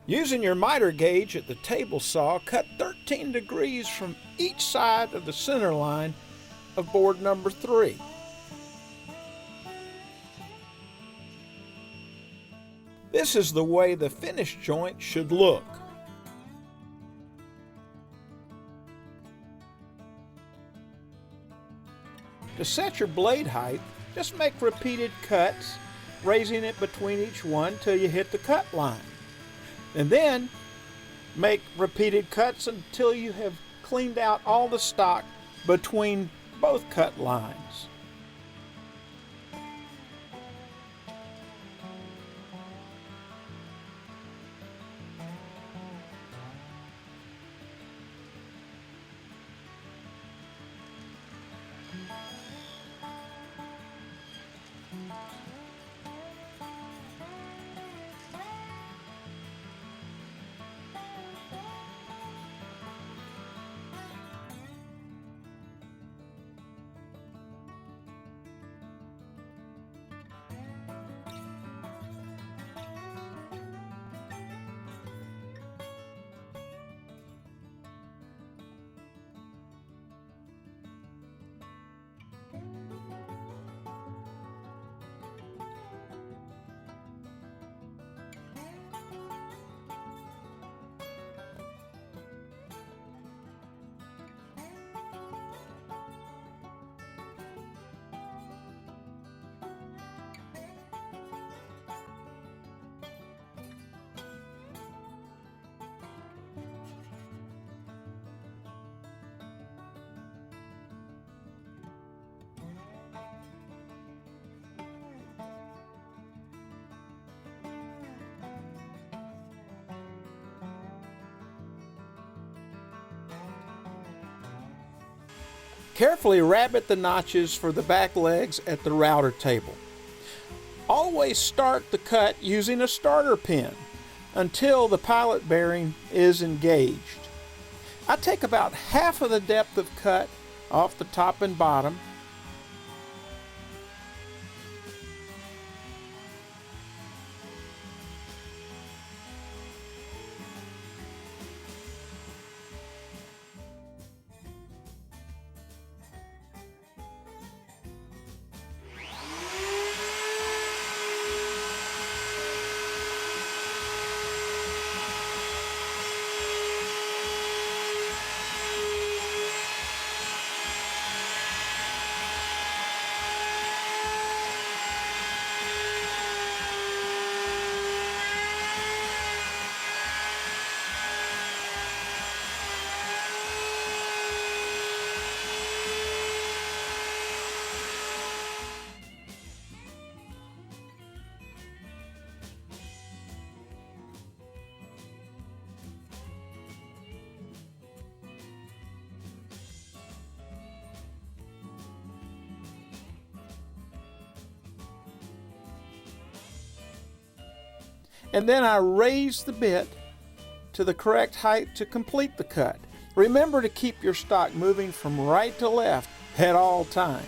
Using your miter gauge at the table saw, cut 13 degrees from each side of the center line of board number 3. This is the way the finished joint should look. To set your blade height, just make repeated cuts, raising it between each one till you hit the cut line. And then make repeated cuts until you have cleaned out all the stock between both cut lines. Carefully rabbet the notches for the back legs at the router table. Always start the cut using a starter pin until the pilot bearing is engaged. I take about half of the depth of cut off the top and bottom. And then I raise the bit to the correct height to complete the cut. Remember to keep your stock moving from right to left at all times.